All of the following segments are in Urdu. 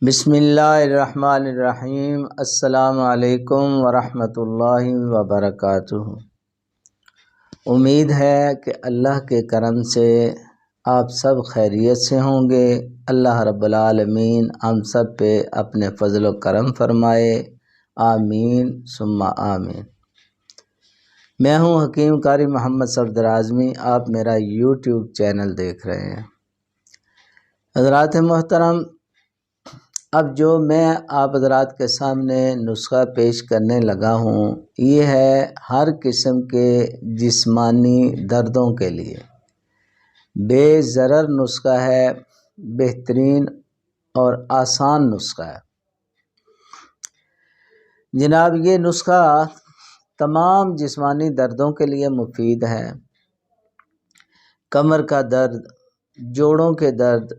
بسم اللہ الرحمن الرحیم۔ السلام علیکم ورحمۃ اللہ وبرکاتہ۔ امید ہے کہ اللہ کے کرم سے آپ سب خیریت سے ہوں گے۔ اللہ رب العالمین ہم سب پہ اپنے فضل و کرم فرمائے، آمین ثم آمین۔ میں ہوں حکیم قاری محمد صفدر اعظمی، آپ میرا یوٹیوب چینل دیکھ رہے ہیں۔ حضرات محترم، اب جو میں آپ حضرات کے سامنے نسخہ پیش کرنے لگا ہوں، یہ ہے ہر قسم کے جسمانی دردوں کے لیے بے ضرر نسخہ ہے، بہترین اور آسان نسخہ ہے۔ جناب، یہ نسخہ تمام جسمانی دردوں کے لیے مفید ہے۔ کمر کا درد، جوڑوں کے درد،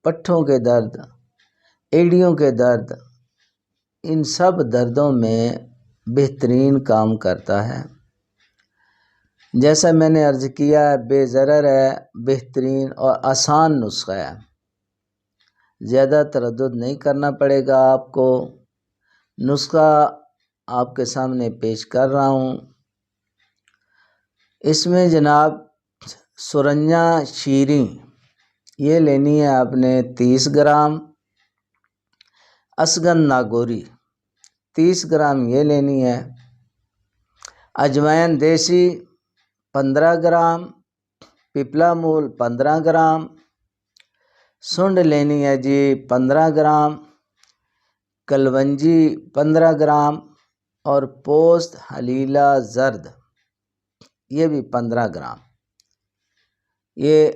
پٹھوں کے درد، ایڑیوں کے درد، ان سب دردوں میں بہترین کام کرتا ہے۔ جیسا میں نے عرض کیا، بے ضرر ہے، بہترین اور آسان نسخہ ہے۔ زیادہ تردد نہیں کرنا پڑے گا آپ کو۔ نسخہ آپ کے سامنے پیش کر رہا ہوں۔ اس میں جناب سرنجہ شیریں یہ لینی ہے آپ نے 30 گرام، اسگن ناگوری 30 گرام یہ لینی ہے، اجوائن دیسی 15 گرام، پپلا مول 15 گرام، سنڈ لینی ہے جی 15 گرام، کلونجی 15 گرام اور پوست حلیلہ زرد یہ بھی 15 گرام۔ یہ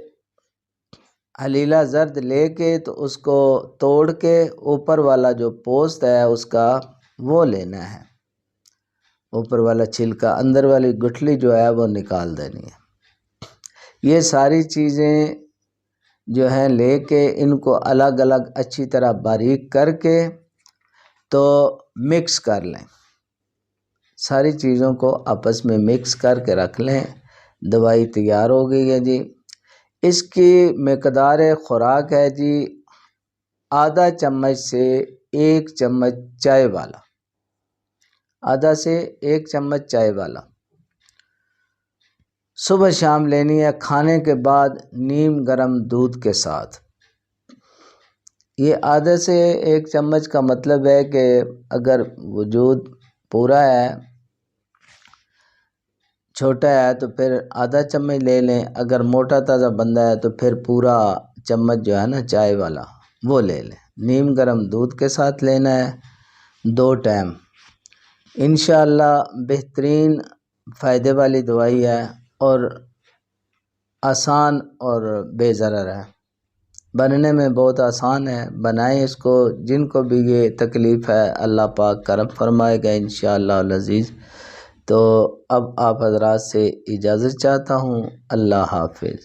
حلیلہ زرد لے کے تو اس کو توڑ کے اوپر والا جو پوست ہے اس کا وہ لینا ہے، اوپر والا چھلکا، اندر والی گٹھلی جو ہے وہ نکال دینی ہے۔ یہ ساری چیزیں جو ہیں لے کے ان کو الگ الگ اچھی طرح باریک کر کے تو مکس کر لیں، ساری چیزوں کو آپس میں مکس کر کے رکھ لیں۔ دوائی تیار ہو گئی ہے جی۔ اس کی مقدار خوراک ہے جی آدھا چمچ سے 1 چمچ چائے والا، آدھا سے 1 چمچ چائے والا۔ صبح شام لینی ہے کھانے کے بعد نیم گرم دودھ کے ساتھ۔ یہ آدھے سے 1 چمچ کا مطلب ہے کہ اگر وجود پورا ہے، چھوٹا ہے تو پھر آدھا چمچ لے لیں، اگر موٹا تازہ بندہ ہے تو پھر پورا چمچ جو ہے نا چائے والا وہ لے لیں۔ نیم گرم دودھ کے ساتھ لینا ہے 2 ٹائم۔ انشاءاللہ بہترین فائدے والی دوائی ہے اور آسان اور بے ضرر ہے، بننے میں بہت آسان ہے۔ بنائیں اس کو، جن کو بھی یہ تکلیف ہے اللہ پاک کرم فرمائے گا انشاءاللہ العزیز۔ تو اب آپ حضرات سے اجازت چاہتا ہوں، اللہ حافظ۔